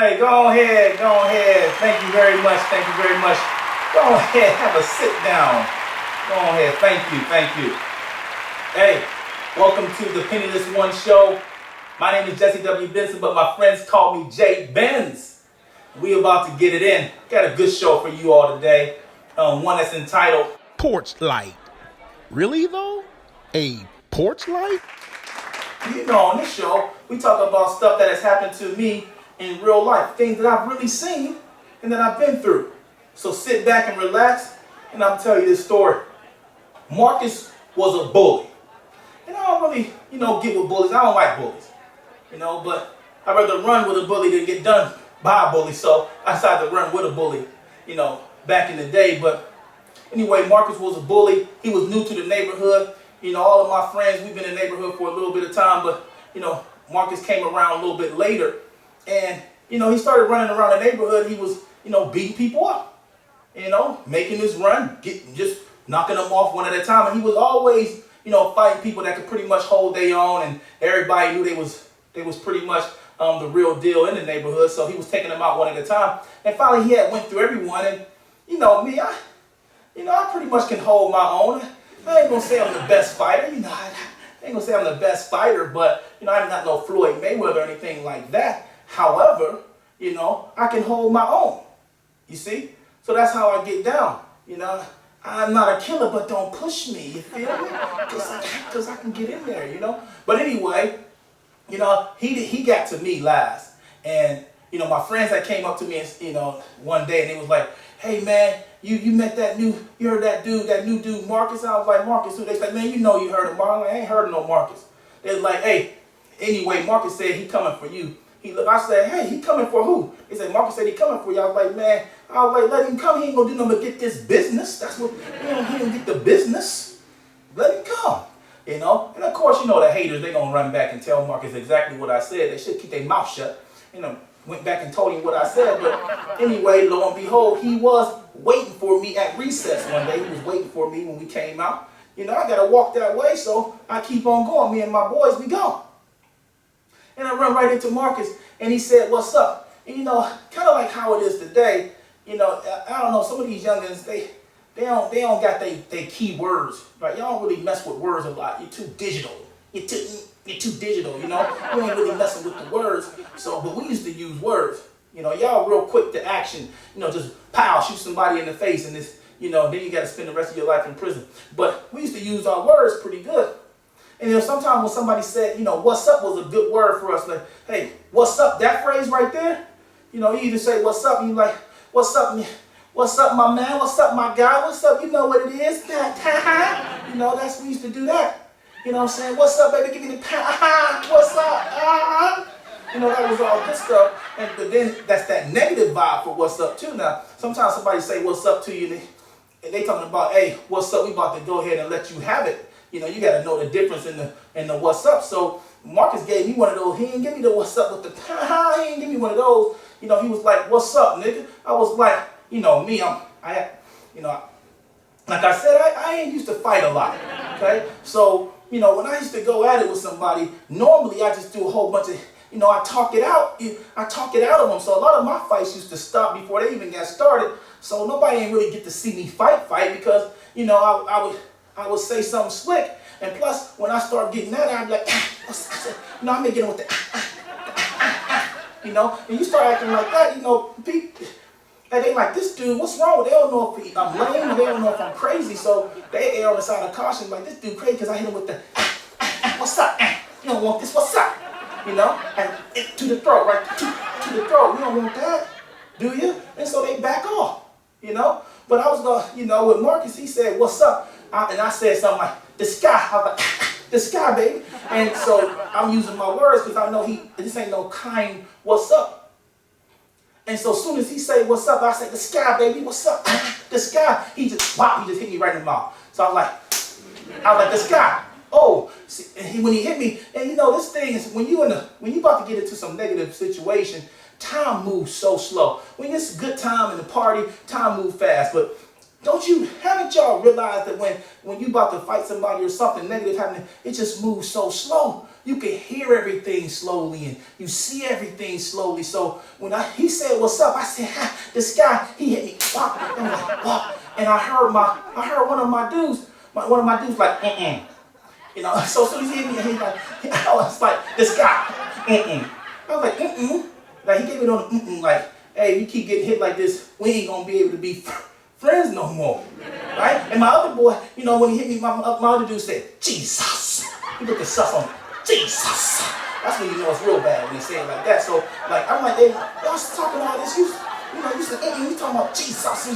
Hey, go ahead, go ahead. Thank you very much, thank you very much. Go ahead, have a sit down. Go ahead, thank you, thank you. Hey, welcome to the Penniless One Show. My name is Jesse W. Benson, but my friends call me Jay Benz. We about to get it in. Got a good show for you all today. One that's entitled Porch light. Really though? A porch light? You know, on this show, we talk about stuff that has happened to me in real life, things that I've really seen and that I've been through. So sit back and relax, and I'll tell you this story. Marcus was a bully. And I don't really, get with bullies. I don't like bullies, but I'd rather run with a bully than get done by a bully. So I decided to run with a bully, back in the day. But anyway, Marcus was a bully. He was new to the neighborhood. All of my friends, we've been in the neighborhood for a little bit of time, but, Marcus came around a little bit later. And, he started running around the neighborhood. He was, beating people up, making this run, just knocking them off one at a time. And he was always, fighting people that could pretty much hold their own. And everybody knew they was pretty much the real deal in the neighborhood. So he was taking them out one at a time. And finally, he had went through everyone. And, me, I pretty much can hold my own. I ain't gonna say I'm the best fighter, I ain't gonna say I'm the best fighter, but, I'm not no Floyd Mayweather or anything like that. However, I can hold my own, you see? So that's how I get down, I'm not a killer, but don't push me, you feel me? Because I can get in there, But anyway, he got to me last. And, my friends that came up to me, one day and they was like, hey man, you met you heard that new dude, Marcus? I was like, Marcus who? They said, man, you heard of Marcus. I ain't heard of no Marcus. They was like, hey, anyway, Marcus said he coming for you. I said, hey, he coming for who? They said, Marcus said he coming for you. I was like, man, let him come. He ain't gonna do nothing but get this business. That's what, he don't get the business. Let him come. And of course, the haters, they gonna run back and tell Marcus exactly what I said. They should keep their mouth shut. Went back and told him what I said. But anyway, lo and behold, he was waiting for me at recess one day. He was waiting for me when we came out. I got to walk that way, so I keep on going. Me and my boys, we go. And I run right into Marcus, and he said, what's up? And, kind of like how it is today, I don't know, some of these youngins, they don't got they key words, right? Y'all don't really mess with words a lot. You're too digital. You're too digital, You ain't really messing with the words. So, but we used to use words. Y'all real quick to action. just pow, shoot somebody in the face, and this, then you got to spend the rest of your life in prison. But we used to use our words pretty good. And sometimes when somebody said, what's up was a good word for us. Like, hey, what's up? That phrase right there. You either say what's up, and you like, what's up, my man? What's up, my guy? What's up? You know what it is? That's we used to do that. What I'm saying? What's up, baby? Give me the what's up? That was all good stuff. But then that's that negative vibe for what's up too. Now, sometimes somebody say what's up to you, and they talking about, hey, what's up? We about to go ahead and let you have it. You got to know the difference in the what's up. So Marcus gave me one of those. He didn't give me the what's up with the He didn't give me one of those. He was like, what's up, nigga? I was like, me, like I said, I ain't used to fight a lot. Okay, so. When I used to go at it with somebody, normally I just do a whole bunch of, I talk it out of them. So a lot of my fights used to stop before they even got started. So nobody ain't really get to see me fight because, I would say something slick. And plus, when I start getting that, I'm like, I'm making it with the, and you start acting like that, people. And they like, this dude, what's wrong with? They don't know if I'm lame, they don't know if I'm crazy, so they err on the side of caution, like, this dude crazy because I hit him with the, what's up? You don't want this, what's up? And to the throat, right? To the throat, you don't want that, do you? And so they back off, But I was going, with Marcus, he said, what's up? And I said something like, the sky. I was like, the sky, baby. And so I'm using my words because I know this ain't no kind what's up. And so as soon as he say, what's up, I say, the sky, baby, what's up? The sky. He just hit me right in the mouth. So I was like, the sky. Oh, see, and when he hit me, and this thing is, when you about to get into some negative situation, time moves so slow. When it's a good time in the party, time moves fast. But haven't y'all realized that when you about to fight somebody or something negative happening, it just moves so slow? you can hear everything slowly and you see everything slowly. So when he said, "What's up?" I said, "Ha, this guy, he hit me." Wop. And I'm like, "Wop." And I heard one of my dudes like, "Mm-mm." You know, so as soon as he hit me, he's like, I was like, "This guy, mm-mm." I was like, "Mm-mm." Like, he gave me on the mm-mm, like, "Hey, you keep getting hit like this, we ain't gonna be able to be friends no more." Right? And my other boy, you know, when he hit me, my other dude said, "Jesus." He put the sus on me. "Jesus." That's when you know it's real bad when they say it like that. So, like, I'm like, "Hey, y'all talking all this, you said, you talking about Jesus.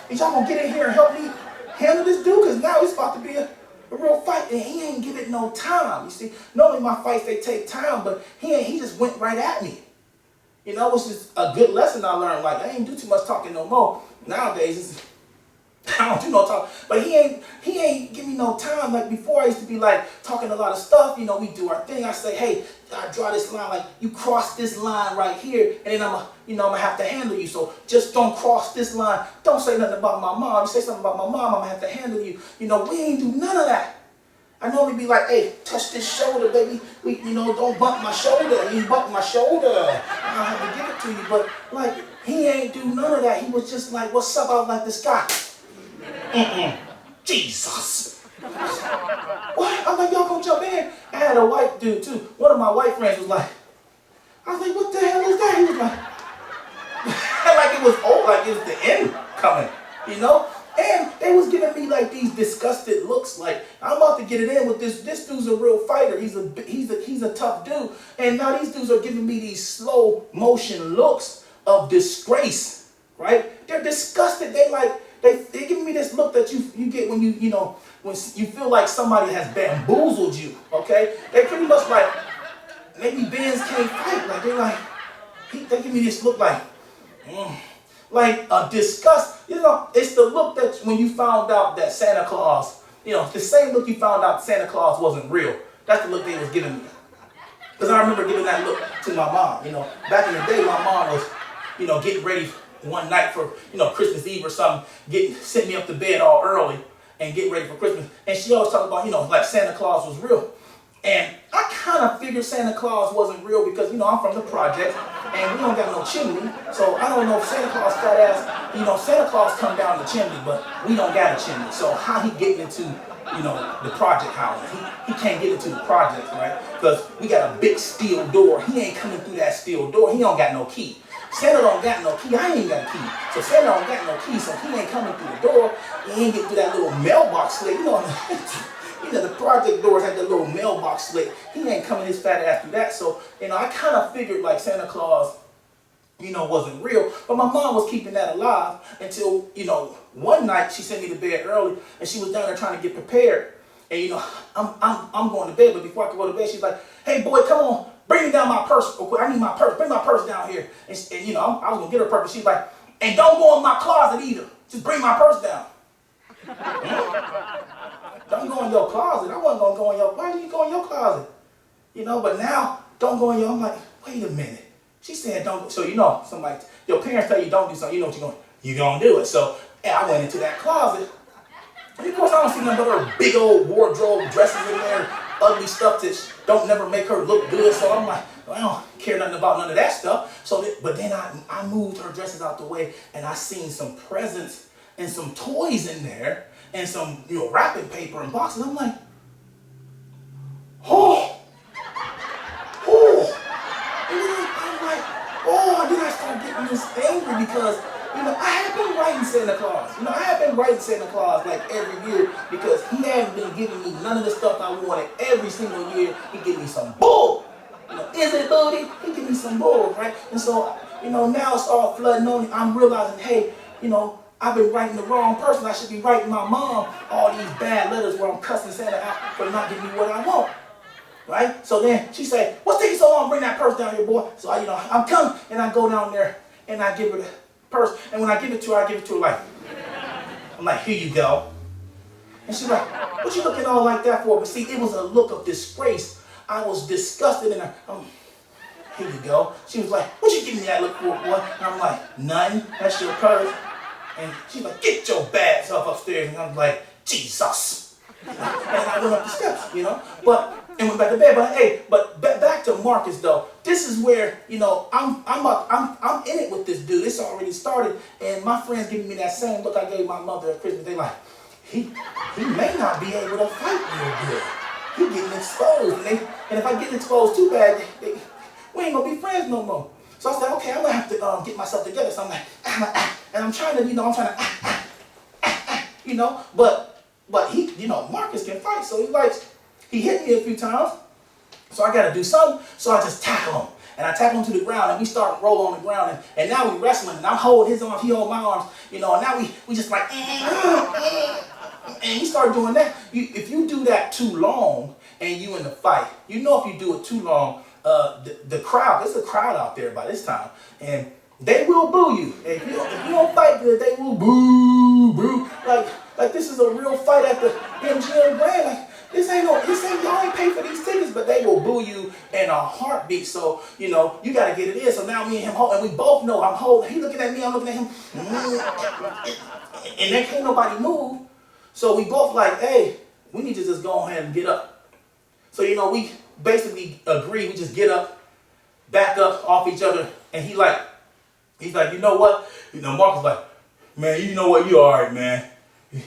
Is y'all gonna get in here and help me handle this dude? Because now it's about to be a real fight." And he ain't give it no time. You see, normally my fights, they take time, but he just went right at me. You know, it's just a good lesson I learned. Like, I ain't do too much talking no more. Nowadays, I don't do no talk. But he ain't give me no time. Like before, I used to be like talking a lot of stuff. You know, we do our thing. I say, "Hey, I draw this line. Like, you cross this line right here, and then I'm gonna have to handle you. So just don't cross this line. Don't say nothing about my mom. You say something about my mom, I'm gonna have to handle you." You know, we ain't do none of that. I normally be like, "Hey, touch this shoulder, baby. Don't bump my shoulder. You bump my shoulder, I'll have to give it to you." But like, he ain't do none of that. He was just like, "What's up?" I was like, "This guy, mm-mm, Jesus." What? I'm like, "Y'all gonna jump in?" I had a white dude too. One of my white friends was like, I was like, "What the hell is that?" He was like, like it was old, like it was the end coming, you know? And they was giving me like these disgusted looks, like I'm about to get it in with this. This dude's a real fighter. He's a tough dude. And now these dudes are giving me these slow motion looks of disgrace, right? They're disgusted. They giving me this look that you get when when you feel like somebody has bamboozled you. Okay? They pretty much like, maybe Benz can't fight. Like they give me this look like. Like a disgust. You know, it's the look that when you found out that Santa Claus, the same look you found out Santa Claus wasn't real. That's the look they was giving me. Because I remember giving that look to my mom. Back in the day, my mom was, getting ready one night for, Christmas Eve or something, sent me up to bed all early and get ready for Christmas. And she always talked about, like Santa Claus was real. And I kind of figured Santa Claus wasn't real because, I'm from the project and we don't got no chimney. So I don't know if Santa Claus fat ass, Santa Claus come down the chimney, but we don't got a chimney. So how he getting into, the project house? He can't get into the project, right? Because we got a big steel door. He ain't coming through that steel door. He don't got no key. Santa don't got no key. I ain't got a key. So Santa don't got no key. So he ain't coming through the door. He ain't getting through that little mailbox slit. The project doors had the little mailbox slit. He ain't coming his fat ass through that. So, I kind of figured like Santa Claus, wasn't real. But my mom was keeping that alive until, one night she sent me to bed early and she was down there trying to get prepared. And, I'm going to bed, but before I could go to bed, she's like, "Hey boy, come on, bring me down my purse real quick. I need my purse. Bring my purse down here." And I was going to get her purse. She's like, "And don't go in my closet either. Just bring my purse down." Don't go in your closet. I wasn't going to go in your closet. Why did you go in your closet? But now, don't go in your, I'm like, wait a minute. She said don't go. So somebody, your parents tell you don't do something, what you're going to do it. So I went into that closet. And of course, I don't see nothing but her big old wardrobe, dresses in there, ugly stuff that don't never make her look good. So I'm like, well, I don't care nothing about none of that stuff. But then I moved her dresses out the way and I seen some presents and some toys in there. And some, wrapping paper and boxes. I'm like, oh. And then I started getting this angry because, I had been writing Santa Claus. I had been writing Santa Claus like every year because he hadn't been giving me none of the stuff I wanted every single year. He gave me some bull. Is it booty? He gave me some bull, right? And so, now it's all flooding on me. I'm realizing, hey, I've been writing the wrong person. I should be writing my mom all these bad letters where I'm cussing Santa out for not giving me what I want. Right? So then she said, "What's taking so long? Bring that purse down here, boy." So I'm coming and I go down there and I give her the purse. And when I give it to her, I give it to her like, I'm like, "Here you go." And she's like, "What you looking all like that for?" But see, it was a look of disgrace. I was disgusted and here you go. She was like, "What you giving me that look for, boy?" And I'm like, "None. That's your purse." And she's like, "Get your bad self upstairs." And I'm like, "Jesus." And I went up the steps, But and went back to bed. But hey, back to Marcus though. This is where, you know, I'm in it with this dude. It's already started, and my friends giving me that same look I gave my mother at Christmas. They like, he may not be able to fight real good. He getting exposed, and if I get exposed too bad, we ain't gonna be friends no more. So I said, okay, I'm gonna have to get myself together. So I'm like, and I'm trying to, you know, but he, you know, Marcus can fight, so he hit me a few times, so I got to do something, so I just tackle him, and I tackle him to the ground, and we start rolling on the ground, and now we wrestling, and I'm holding his arms, he hold my arms, you know, and now we just like, and we start doing that. If you do that too long, and you in the fight, you know if you do it too long, the crowd, there's a crowd out there by this time, and they will boo you. If you don't fight good, they will boo. Like this is a real fight at the MGM Grand. Like y'all ain't pay for these tickets, but they will boo you in a heartbeat. So, you know, you gotta get it in. So now me and him hold, and we both know I'm holding, he looking at me, I'm looking at him. And then can't nobody move. So we both like, hey, we need to just go ahead and get up. So, you know, we basically agree, we just get up, back up off each other, and he's like, you know what? You know, Marcus like, man, you know what? You all right, man.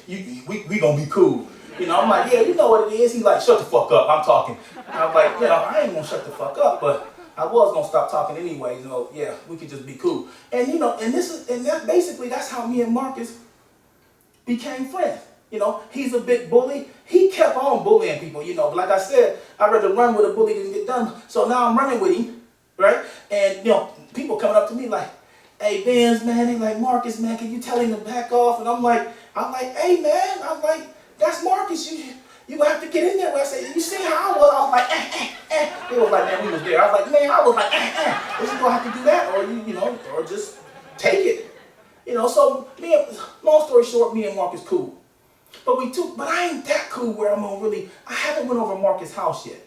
We gonna be cool. You know, I'm like, yeah, you know what it is. He's like, shut the fuck up. I'm talking. I'm like, you know, I ain't gonna shut the fuck up, but I was gonna stop talking anyway. You know, yeah, we could just be cool. And you know, and that's how me and Marcus became friends. You know, he's a big bully. He kept on bullying people. You know, but like I said, I'd rather run with a bully than get done. So now I'm running with him, right? And you know, people coming up to me like, hey, Benz, man, they like, Marcus, man, can you tell him to back off? And I'm like, hey, man, I'm like, that's Marcus. You gonna have to get in there. Where I say, you see how I was like, They was like, man, we was there. I was like, man, I was like, Is you gonna have to do that, or you know, or just take it, you know? So long story short, me and Marcus cool, but I ain't that cool where I'm gonna really. I haven't went over Marcus' house yet.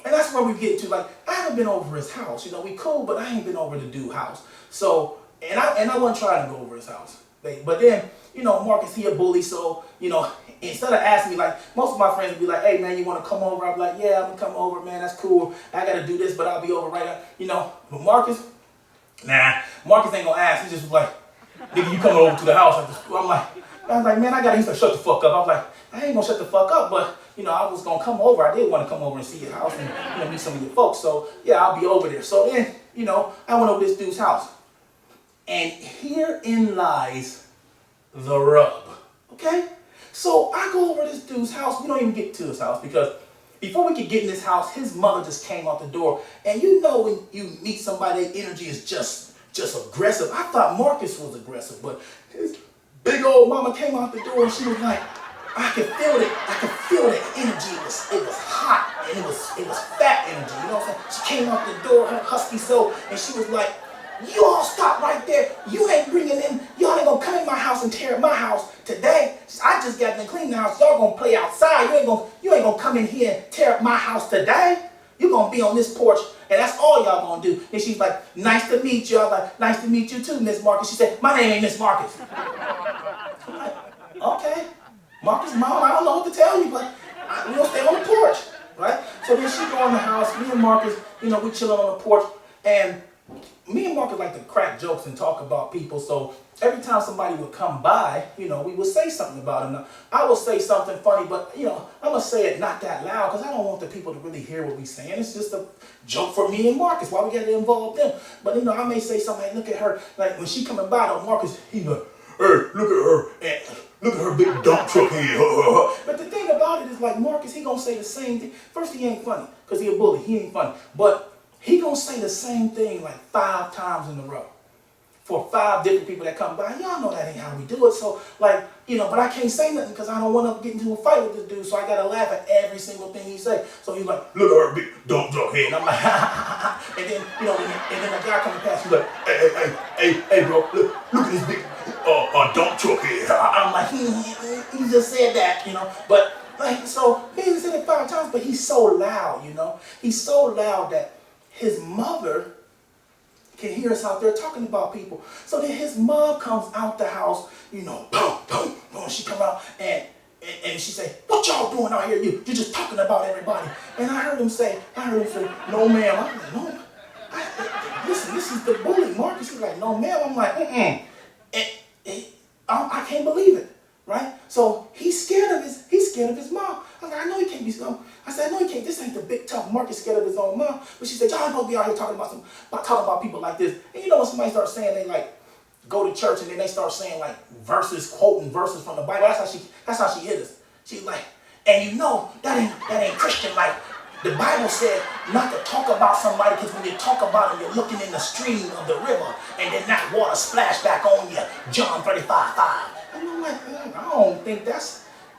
And that's where we get to, like, I haven't been over his house. You know, we cool, but I ain't been over the dude's house. So, and I wasn't trying to go over his house. But then, you know, Marcus, he a bully, so, you know, instead of asking me, like, most of my friends would be like, hey, man, you want to come over? I'd be like, yeah, I'm going to come over, man, that's cool. I got to do this, but I'll be over right now. You know, but Marcus ain't going to ask. He just was like, nigga, you coming over to the house? I was like, man, I got to, he's like, shut the fuck up. I was like, I ain't going to shut the fuck up, but, you know, I was going to come over. I did want to come over and see your house and, you know, meet some of your folks. So, yeah, I'll be over there. So then, you know, I went over this dude's house. And herein lies the rub, okay? So I go over this dude's house. We don't even get to his house because before we could get in this house, his mother just came out the door. And you know when you meet somebody, their energy is just aggressive. I thought Marcus was aggressive, but his big old mama came out the door and she was like, I could feel it. I could feel the energy. It was hot and it was fat energy. You know what I'm saying? She came out the door, her husky soul, and she was like, you all stop right there. You ain't bringing in, y'all ain't gonna come in my house and tear up my house today. I just got to clean the house. Y'all gonna play outside. You ain't gonna come in here and tear up my house today. You gonna be on this porch, and that's all y'all gonna do. And she's like, nice to meet you. I was like, nice to meet you too, Miss Marcus. She said, my name ain't Miss Marcus. I'm like, okay. Marcus, mom, I don't know what to tell you, but we're gonna stay on the porch, right? So then she go in the house, me and Marcus, you know, we chilling on the porch, and me and Marcus like to crack jokes and talk about people, so every time somebody would come by, you know, we would say something about them. Now, I will say something funny, but, you know, I'm going to say it not that loud because I don't want the people to really hear what we're saying. It's just a joke for me and Marcus. Why we got to involve them? But, you know, I may say something like, look at her. Like, when she coming by, though, Marcus, he like, hey, look at her. And look at her big dump truck here. But the thing about it is, like, Marcus, he going to say the same thing. First, he ain't funny because he a bully. He ain't funny. But he gonna say the same thing like 5 times in a row for 5 different people that come by. Y'all know that ain't how we do it. So, like, you know, but I can't say nothing because I don't want to get into a fight with this dude. So I gotta laugh at every single thing he say. So he's like, look at her big dump truck head. And I'm like, and then, you know, and then the guy coming past, he's like, hey, bro, look at this big dump truck head. I'm like, he just said that, you know, but like, so he said it 5 times, but he's so loud, you know, he's so loud that his mother can hear us out there talking about people. So then his mom comes out the house, you know, boom, boom, boom. She come out and And she said, what y'all doing out here? You're just talking about everybody. And I heard him say, no ma'am. I'm like, no. Listen, this is the bully, Marcus. He's like, no ma'am. I'm like, I can't believe it, right? So he's scared of his mom. I was like, I know he can't be scared. I said, I know he can't. This ain't the big tough Marcus scared of his own mom. But she said, y'all supposed to be out here talking about people like this. And you know when somebody starts saying they like go to church and then they start saying like quoting verses from the Bible. That's how she hit us. She's like, and you know that ain't Christian. Like the Bible said not to talk about somebody because when you talk about them, you're looking in the stream of the river and then that water splash back on you. John 35:5. And I'm like,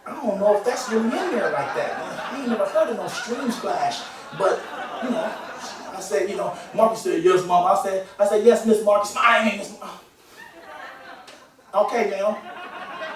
I don't know if that's really in there like that. I ain't never heard of no stream splash. But, you know, I said, you know, Marcus said, yes, Mom. I said, yes, Miss Marcus. I ain't Miss Marcus. Okay, ma'am.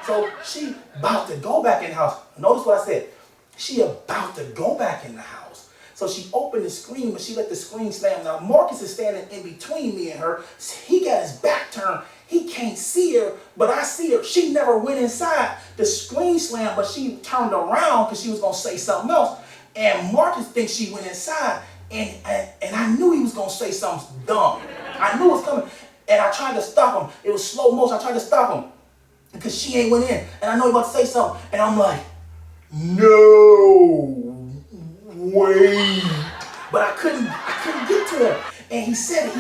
So she about to go back in the house. Notice what I said. She about to go back in the house. So she opened the screen, but she let the screen slam. Now Marcus is standing in between me and her. He got his back turned. He can't see her, but I see her. She never went inside. The screen slammed, but she turned around because she was going to say something else. And Marcus thinks she went inside, and I knew he was going to say something dumb. I knew it was coming. And I tried to stop him. It was slow motion. I tried to stop him because she ain't went in. And I know he about to say something. And I'm like, no, wait. But I couldn't get to him. And he said,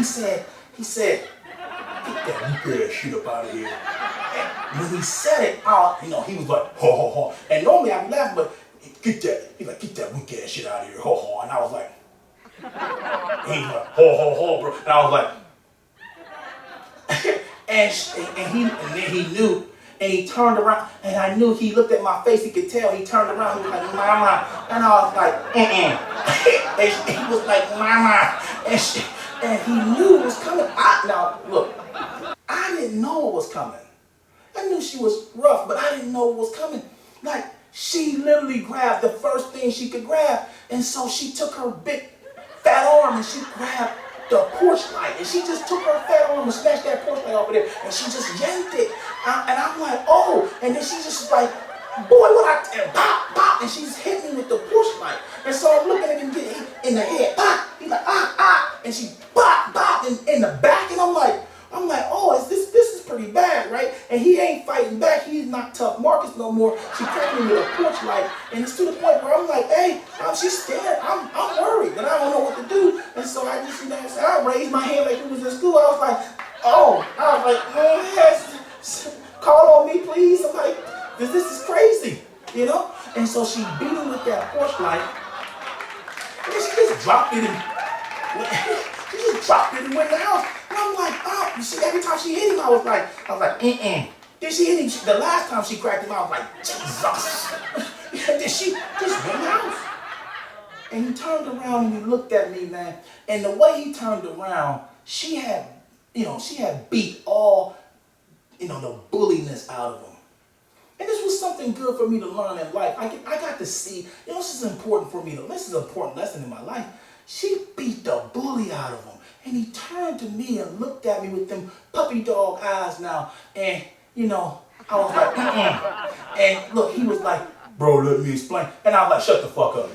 get that weak ass shit up out of here. And when he said it out, you know, he was like, ho, ho, ho. And normally I'd be laughing, but get that weak ass shit out of here, ho, ho. And I was like, he was like, ho, ho, ho, bro. And I was like, and then he knew, and he turned around, and I knew he looked at my face. He could tell. He turned around. He was like, Mama, and I was like, and he was like, Mama, and he knew it was coming. Now look, I didn't know it was coming. I knew she was rough, but I didn't know it was coming. Like she literally grabbed the first thing she could grab, and so she took her big fat arm and she grabbed the porch light, and she just took her fat arm and snatched that porch light off of there, and she just yanked it. And I'm like, oh, and then she just like, boy, and pop, pop, and she's hitting me with the porch light. And so I'm looking at him get in the head, pop. He's like, and she pop, pop in the back, and I'm like, oh, this is pretty bad, right? And he ain't fighting back. He's not tough Marcus no more. She cracked me with a porch light, and it's to the point where I'm like, hey, she's scared. I'm worried, but I don't know what to do. And so I just, I raised my hand like it was in school. I was like, yes, call on me, please. I'm like, this is crazy, you know? And so she beat him with that porch light, and then she just dropped it and went in the house. And I'm like, oh, you see, every time she hit him, I was like, Then she hit him, the last time she cracked him, I was like, Jesus. Then she just went in the house. And he turned around and he looked at me, man. And the way he turned around, she had beat all, the bulliness out of him. And this was something good for me to learn in life. I got to see, this is important for me. This is an important lesson in my life. She beat the bully out of him. And he turned to me and looked at me with them puppy dog eyes now. And, I was like, And look, he was like, bro, let me explain. And I was like, shut the fuck up.